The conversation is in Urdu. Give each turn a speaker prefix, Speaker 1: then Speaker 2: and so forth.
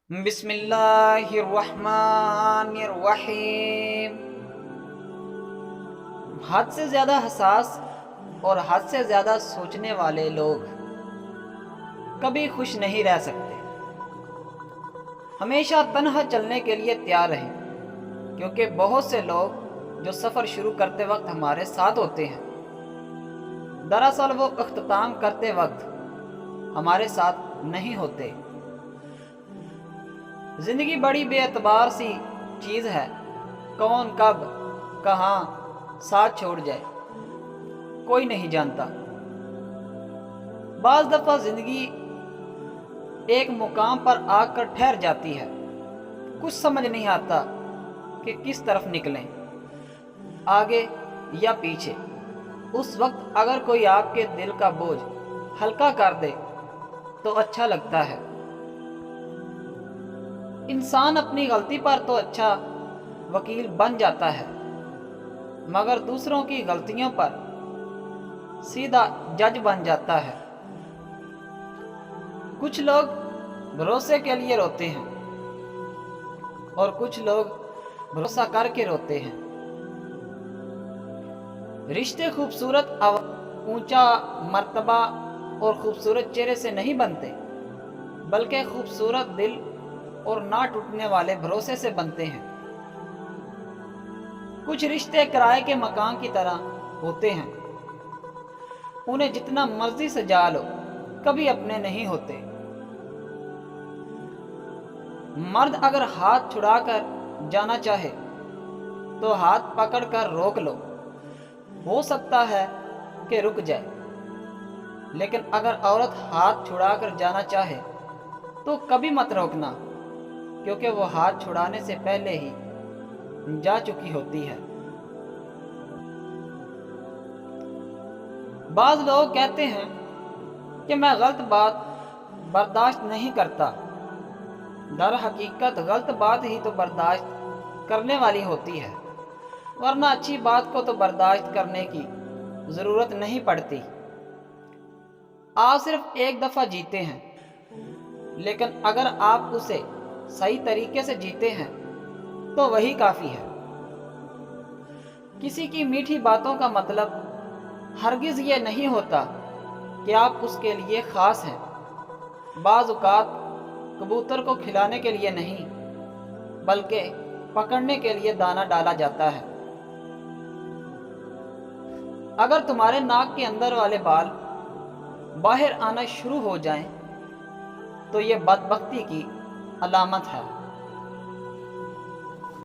Speaker 1: بسم اللہ الرحمن الرحیم۔ حد سے زیادہ حساس اور حد سے زیادہ سوچنے والے لوگ کبھی خوش نہیں رہ سکتے۔ ہمیشہ تنہا چلنے کے لیے تیار رہیں، کیونکہ بہت سے لوگ جو سفر شروع کرتے وقت ہمارے ساتھ ہوتے ہیں، دراصل وہ اختتام کرتے وقت ہمارے ساتھ نہیں ہوتے۔ زندگی بڑی بے اعتبار سی چیز ہے، کون کب کہاں ساتھ چھوڑ جائے کوئی نہیں جانتا۔ بعض دفعہ زندگی ایک مقام پر آ کر ٹھہر جاتی ہے، کچھ سمجھ نہیں آتا کہ کس طرف نکلیں، آگے یا پیچھے۔ اس وقت اگر کوئی آپ کے دل کا بوجھ ہلکا کر دے تو اچھا لگتا ہے۔ انسان اپنی غلطی پر تو اچھا وکیل بن جاتا ہے، مگر دوسروں کی غلطیوں پر سیدھا جج بن جاتا ہے۔ کچھ لوگ بھروسے کے لیے روتے ہیں اور کچھ لوگ بھروسہ کر کے روتے ہیں۔ رشتے خوبصورت اونچا مرتبہ اور خوبصورت چہرے سے نہیں بنتے، بلکہ خوبصورت دل اور نہ ٹوٹنے والے بھروسے سے بنتے ہیں۔ کچھ رشتے کرائے کے مکان کی طرح ہوتے ہیں، انہیں جتنا مرضی سجا لو کبھی اپنے نہیں ہوتے۔ مرد اگر ہاتھ چھڑا کر جانا چاہے تو ہاتھ پکڑ کر روک لو، ہو سکتا ہے کہ رک جائے، لیکن اگر عورت ہاتھ چھڑا کر جانا چاہے تو کبھی مت روکنا، کیونکہ وہ ہاتھ چھڑانے سے پہلے ہی جا چکی ہوتی ہے۔ بعض لوگ کہتے ہیں کہ میں غلط بات برداشت نہیں کرتا، در حقیقت غلط بات ہی تو برداشت کرنے والی ہوتی ہے، ورنہ اچھی بات کو تو برداشت کرنے کی ضرورت نہیں پڑتی۔ آپ صرف ایک دفعہ جیتے ہیں، لیکن اگر آپ اسے صحیح طریقے سے جیتے ہیں تو وہی کافی ہے۔ کسی کی میٹھی باتوں کا مطلب ہرگز یہ نہیں ہوتا کہ آپ اس کے لیے خاص ہیں۔ بعض اوقات کبوتر کو کھلانے کے لیے نہیں، بلکہ پکڑنے کے لیے دانہ ڈالا جاتا ہے۔ اگر تمہارے ناک کے اندر والے بال باہر آنا شروع ہو جائیں تو یہ بدبختی کی علامت ہے۔